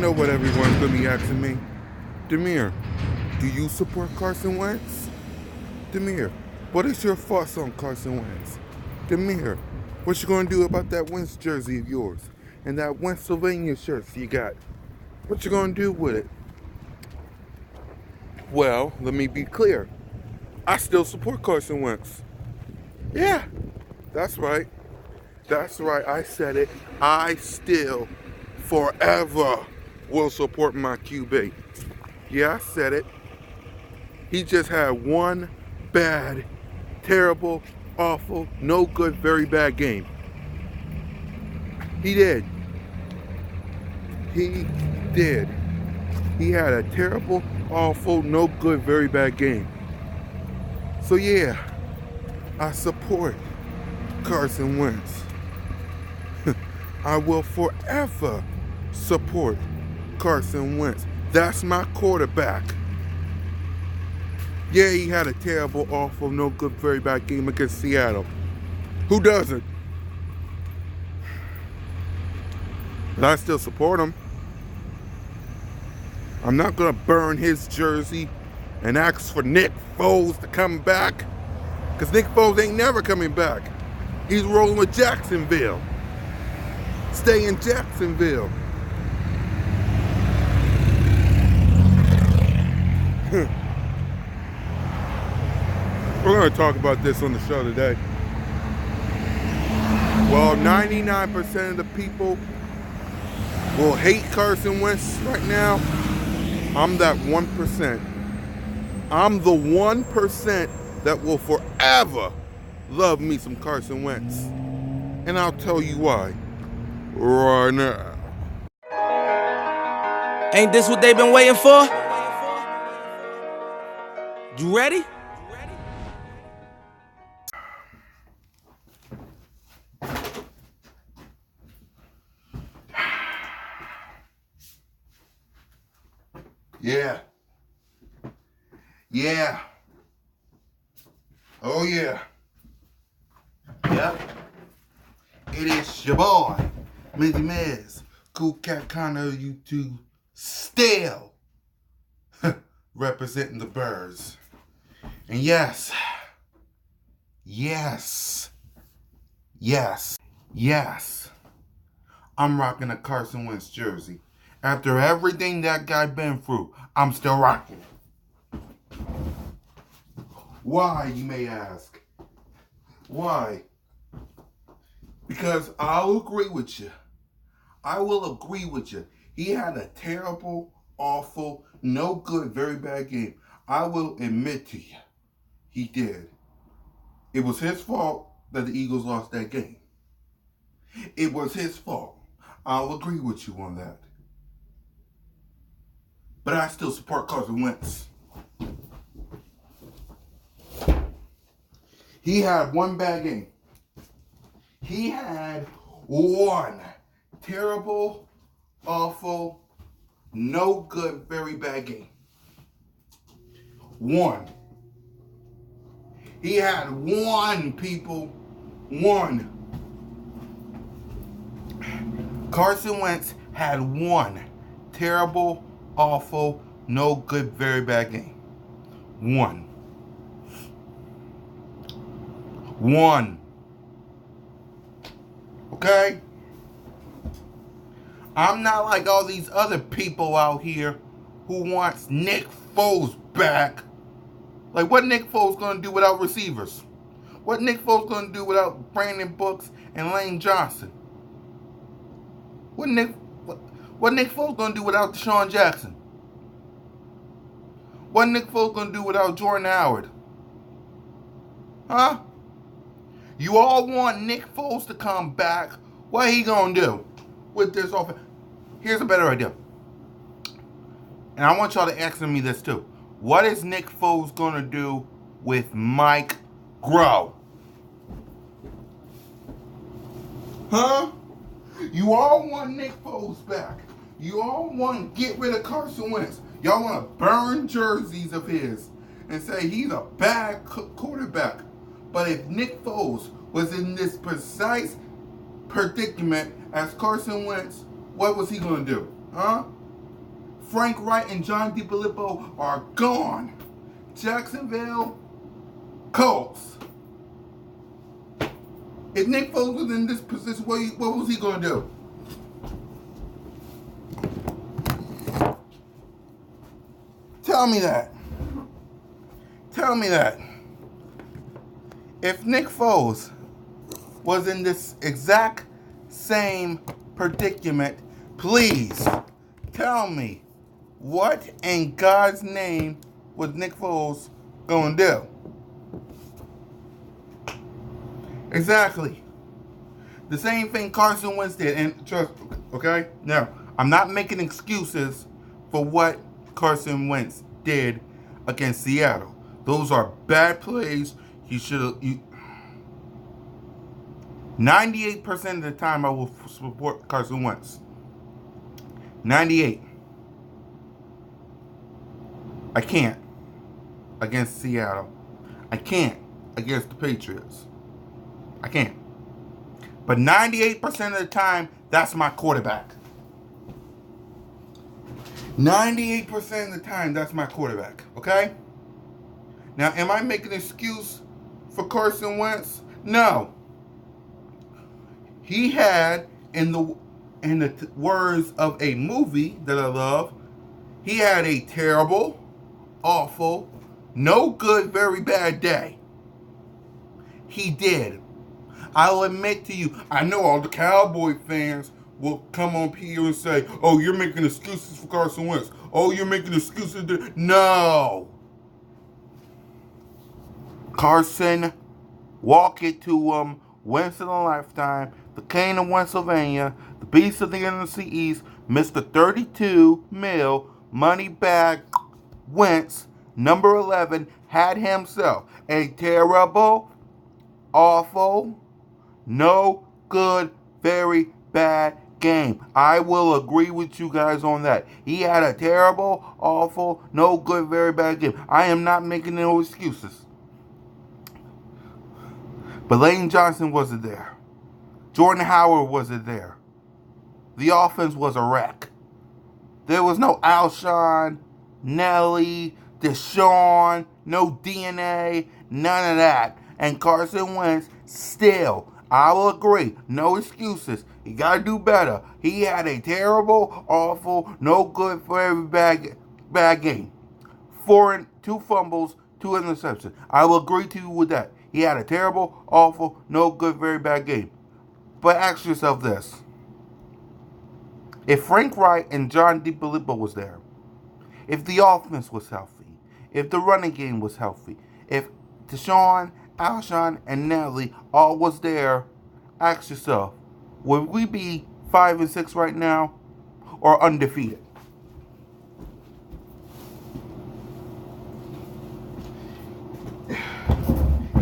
know what everyone's gonna be asking me. Demir, do you support Carson Wentz? Demir, what is your thoughts on Carson Wentz? Demir, what you gonna do about that Wentz jersey of yours and that Wentzylvania shirts you got? What you gonna do with it? Well, let me be clear. I still support Carson Wentz. Yeah, that's right. That's right. I said it. I still forever will support my QB. Yeah, I said it. He just had one bad, terrible, awful, no good, very bad game. He did. He did. He had a terrible, awful, no good, very bad game. So yeah, I support Carson Wentz. I will forever support Carson Wentz. That's my quarterback. Yeah, he had a terrible, awful, no good, very bad game against Seattle. Who doesn't? But I still support him. I'm not gonna burn his jersey and ask for Nick Foles to come back, because Nick Foles ain't never coming back. He's rolling with Jacksonville. Stay in Jacksonville. We're going to talk about this on the show today. Well, 99% of the people will hate Carson Wentz right now. I'm that 1%. I'm the 1% that will forever love me some Carson Wentz. And I'll tell you why right now. Ain't this what they've been waiting for? You ready? Yeah. Yeah. Oh yeah. Yep. It is your boy, Mizzy Miz, Cool Cat Connor YouTube, still representing the birds. And yes, I'm rocking a Carson Wentz jersey. After everything that guy been through, I'm still rocking it. Why, you may ask? Why? Because I'll agree with you. I will agree with you. He had a terrible, awful, no good, very bad game. I will admit to you, he did. It was his fault that the Eagles lost that game. It was his fault. I'll agree with you on that. But I still support Carson Wentz. He had one bad game. He had one terrible, awful, no good, very bad game. One. He had one, people. One. Carson Wentz had one terrible, awful, no good, very bad game. One. One. Okay? I'm not like all these other people out here who wants Nick Foles back. Like, what Nick Foles gonna do without receivers? What Nick Foles gonna do without Brandon Brooks and Lane Johnson? What Nick Foles gonna do without Deshaun Jackson? What Nick Foles gonna do without Jordan Howard? Huh? You all want Nick Foles to come back. What he gonna do with this offense? Here's a better idea. And I want y'all to answer me this too. What is Nick Foles gonna do with Mike Groh? Huh? You all want Nick Foles back. You all want to get rid of Carson Wentz. Y'all want to burn jerseys of his and say he's a bad quarterback. But if Nick Foles was in this precise predicament as Carson Wentz, what was he going to do? Huh? Frank Wright and John DiFilippo are gone. Jacksonville Colts. If Nick Foles was in this position, what was he going to do? Tell me that. Tell me that. If Nick Foles was in this exact same predicament, please tell me what in God's name was Nick Foles going to do? Exactly. The same thing Carson Wentz did. And trust, okay? Now, I'm not making excuses for what Carson Wentz did against Seattle. Those are bad plays. 98% of the time I will support Carson Wentz. 98. I can't against Seattle. I can't against the Patriots. I can't. But 98% of the time, that's my quarterback. 98% of the time, that's my quarterback. Okay? Now, am I making an excuse for Carson Wentz? No. He had, in the words of a movie that I love, he had a terrible, awful, no good, very bad day. He did. I'll admit to you, I know all the Cowboy fans will come on here and say, oh, you're making excuses for Carson Wentz. Oh, you're making excuses. No. Carson, walk it to him once in a lifetime. The King of Wentzylvania, the Beast of the NFC East, Mr. 32 mil, money bag, Wentz, number 11, had himself a terrible, awful, no good, very bad game. I will agree with you guys on that. He had a terrible, awful, no good, very bad game. I am not making no excuses. But Lane Johnson wasn't there. Jordan Howard wasn't there. The offense was a wreck. There was no Alshon, Nelly, Deshaun, no DNA, none of that. And Carson Wentz still, I will agree, no excuses. He got to do better. He had a terrible, awful, no good for every bad game. 2 fumbles, 2 interceptions. I will agree to you with that. He had a terrible, awful, no good, very bad game. But ask yourself this. If Frank Wright and John DiFilippo was there, if the offense was healthy, if the running game was healthy, if Deshaun, Alshon, and Nelly all was there, ask yourself, would we be 5-6 right now or undefeated?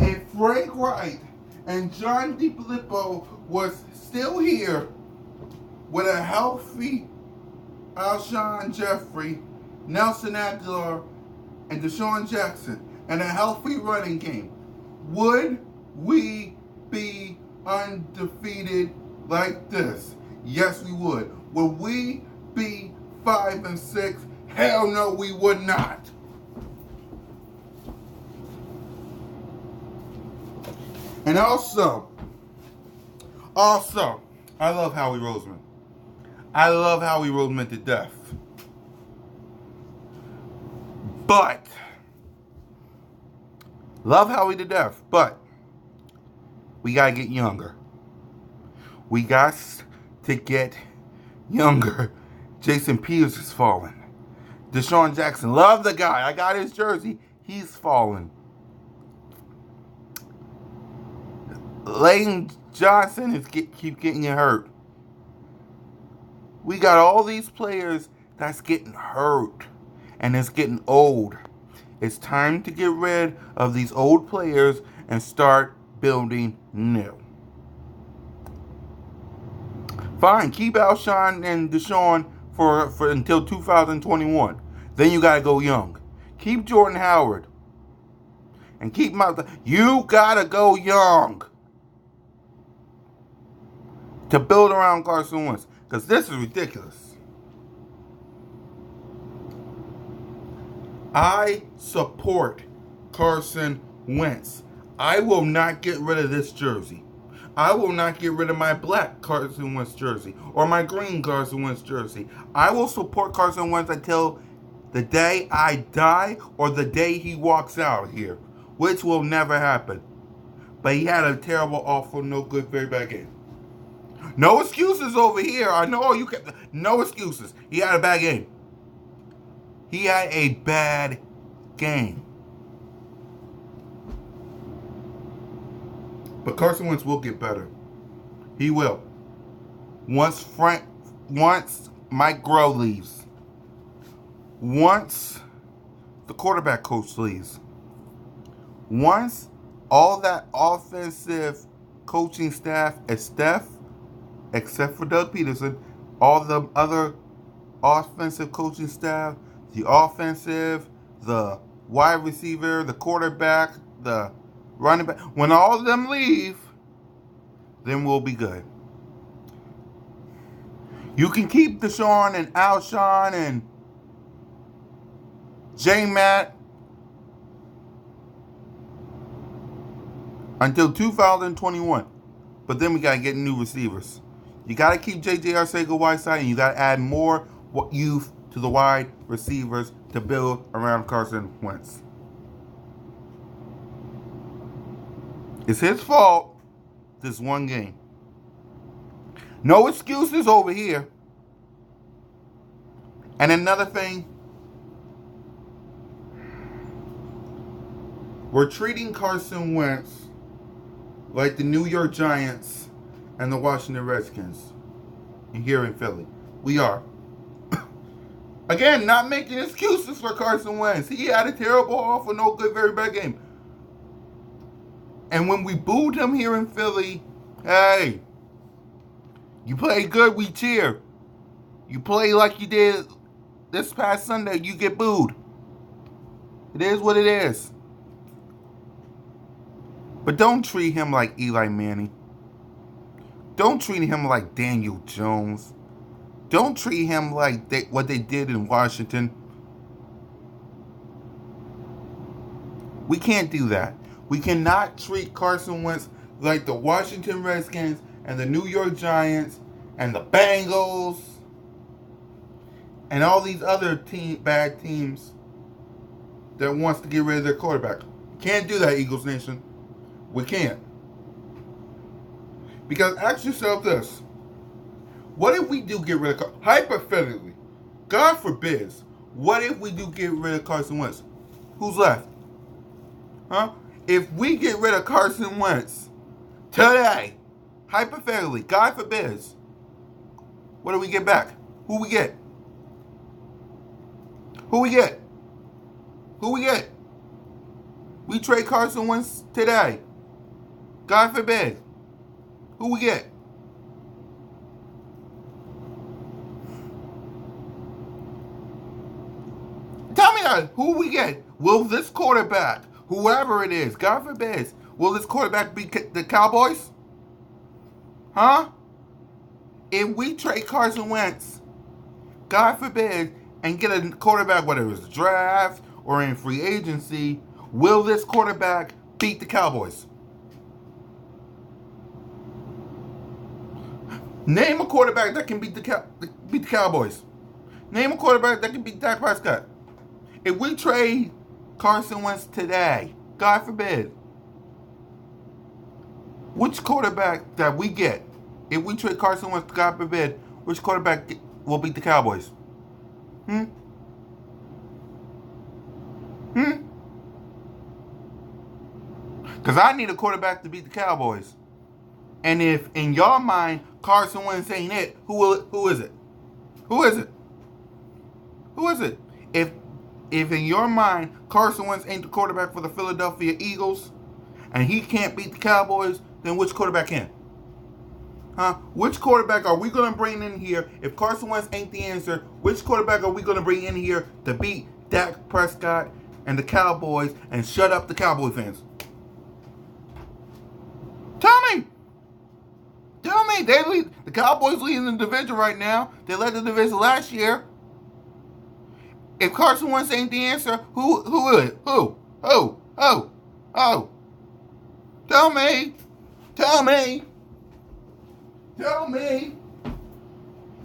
If Frank Wright and John DiFilippo was still here with a healthy Alshon Jeffrey, Nelson Aguilar, and Deshaun Jackson, and a healthy running game, would we be undefeated like this? Yes, we would. Would we be 5-6? Hell no, we would not. And also, I love Howie Roseman. I love Howie Roseman to death. But, love Howie to death, but we got to get younger. We got to get younger. Jason Peters is falling. Deshaun Jackson, love the guy. I got his jersey. He's falling. Lane Johnson is keep getting hurt. We got all these players that's getting hurt. And it's getting old. It's time to get rid of these old players and start building new. Fine, keep Alshon and Deshaun for until 2021. Then you gotta go young. Keep Jordan Howard. And keep you gotta go young to build around Carson Wentz. Because this is ridiculous. I support Carson Wentz. I will not get rid of this jersey. I will not get rid of my black Carson Wentz jersey or my green Carson Wentz jersey. I will support Carson Wentz until the day I die or the day he walks out here, which will never happen. But he had a terrible, awful, no good, very bad game. No excuses over here. I know you can. No excuses. He had a bad game. He had a bad game. But Carson Wentz will get better. He will. Once Mike Groh leaves. Once the quarterback coach leaves. Once all that offensive coaching staff, except for Doug Peterson, all the other offensive coaching staff, the offensive, the wide receiver, the quarterback, the running back, when all of them leave, then we'll be good. You can keep Deshaun and Alshon and J-Matt until 2021. But then we got to get new receivers. You got to keep J.J. Arcega-Whiteside, and you got to add more youth to the wide receivers to build around Carson Wentz. It's his fault this one game. No excuses over here. And another thing, we're treating Carson Wentz like the New York Giants and the Washington Redskins here in Philly. We are. Again, not making excuses for Carson Wentz. He had a terrible, awful, no good, very bad game. And when we booed him here in Philly, hey, you play good, we cheer. You play like you did this past Sunday, you get booed. It is what it is. But don't treat him like Eli Manning. Don't treat him like Daniel Jones. Don't treat him like what they did in Washington. We can't do that. We cannot treat Carson Wentz like the Washington Redskins and the New York Giants and the Bengals and all these other bad teams that wants to get rid of their quarterback. Can't do that, Eagles Nation. We can't. Because ask yourself this. What if we do get rid of hypothetically, God forbid, what if we do get rid of Carson Wentz? Who's left? Huh? If we get rid of Carson Wentz today, hypothetically, God forbid, what do we get back? Who we get? Who we get? Who we get? We trade Carson Wentz today. God forbid. Who we get? Tell me that. Who we get? Will this quarterback, whoever it is, God forbid, will this quarterback be the Cowboys? Huh? If we trade Carson Wentz, God forbid, and get a quarterback, whether it's draft or in free agency, will this quarterback beat the Cowboys? Name a quarterback that can beat the Cowboys. Name a quarterback that can beat Dak Prescott. If we trade Carson Wentz today, God forbid, which quarterback that we get, if we trade Carson Wentz, God forbid, which quarterback will beat the Cowboys? Because I need a quarterback to beat the Cowboys. And if in your mind Carson Wentz ain't it, who is it? Who is it? Who is it? If in your mind Carson Wentz ain't the quarterback for the Philadelphia Eagles and he can't beat the Cowboys, then which quarterback can? Huh? Which quarterback are we going to bring in here? If Carson Wentz ain't the answer, which quarterback are we going to bring in here to beat Dak Prescott and the Cowboys and shut up the Cowboy fans? Tell me. Tell me. The Cowboys leading the division right now. They led the division last year. If Carson Wentz ain't the answer, who is? Who? Tell me. Tell me. Tell me.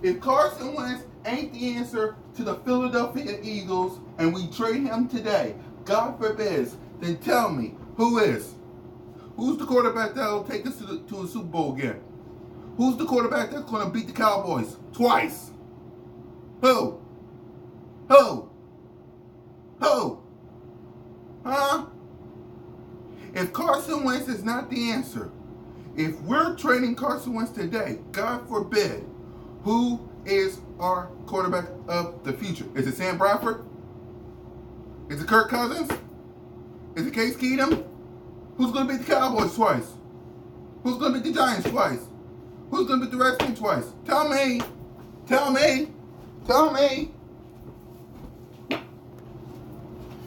If Carson Wentz ain't the answer to the Philadelphia Eagles and we trade him today, God forbid, then tell me, who is? Who's the quarterback that'll take us to a Super Bowl again? Who's the quarterback that's going to beat the Cowboys twice? Who? Who? Huh? If Carson Wentz is not the answer, if we're trading Carson Wentz today, God forbid, who is our quarterback of the future? Is it Sam Bradford? Is it Kirk Cousins? Is it Case Keenum? Who's going to beat the Cowboys twice? Who's going to beat the Giants twice? Who's going to beat the Redskins twice? Tell me. Tell me. Tell me.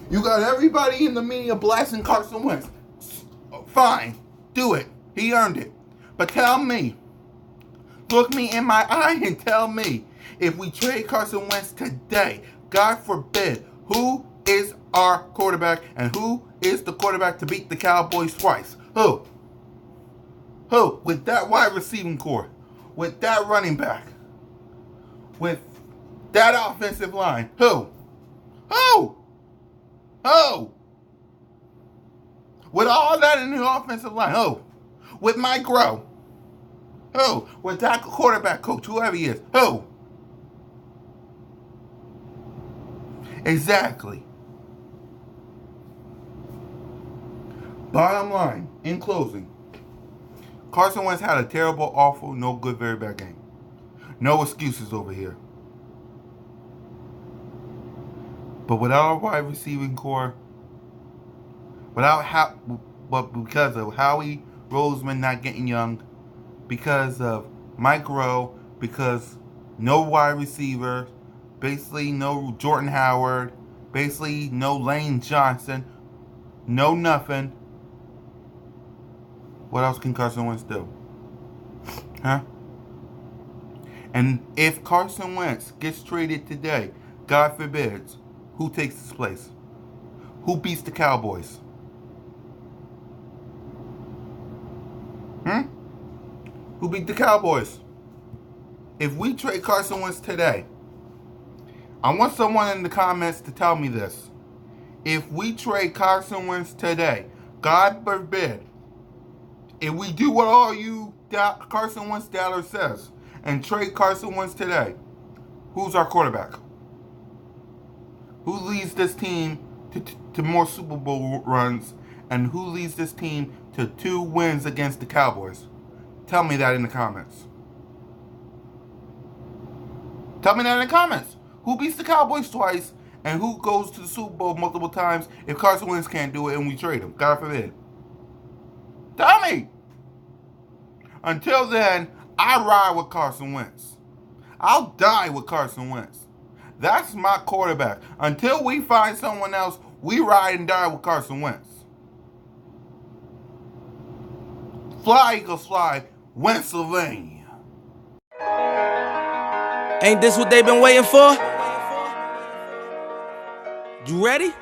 You got everybody in the media blasting Carson Wentz. Fine. Do it. He earned it. But tell me. Look me in my eye and tell me. If we trade Carson Wentz today, God forbid, who is our quarterback and who is the quarterback to beat the Cowboys twice? Who? Who? With that wide receiving core, with that running back, with that offensive line. Who? Who? Who? With all that in the offensive line. Who? With Mike Groh. Who? With that quarterback coach, whoever he is. Who? Exactly. Bottom line, in closing, Carson Wentz had a terrible, awful, no good, very bad game. No excuses over here. But without our wide receiving core, but because of Howie Roseman not getting young, because of Mike Groh, because no wide receiver, basically no Jordan Howard, basically no Lane Johnson, no nothing. What else can Carson Wentz do? Huh? And if Carson Wentz gets traded today, God forbids, who takes his place? Who beats the Cowboys? Who beat the Cowboys? If we trade Carson Wentz today, I want someone in the comments to tell me this. If we trade Carson Wentz today, God forbid, if we do what all you Carson Wentz doubters says and trade Carson Wentz today, who's our quarterback? Who leads this team to more Super Bowl runs, and who leads this team to 2 wins against the Cowboys? Tell me that in the comments. Tell me that in the comments. Who beats the Cowboys twice, and who goes to the Super Bowl multiple times if Carson Wentz can't do it and we trade him? God forbid. Tell me. Until then, I ride with Carson Wentz. I'll die with Carson Wentz. That's my quarterback. Until we find someone else, we ride and die with Carson Wentz. Fly, Eagles, fly, Wentzylvania. Ain't this what they've been waiting for? You ready?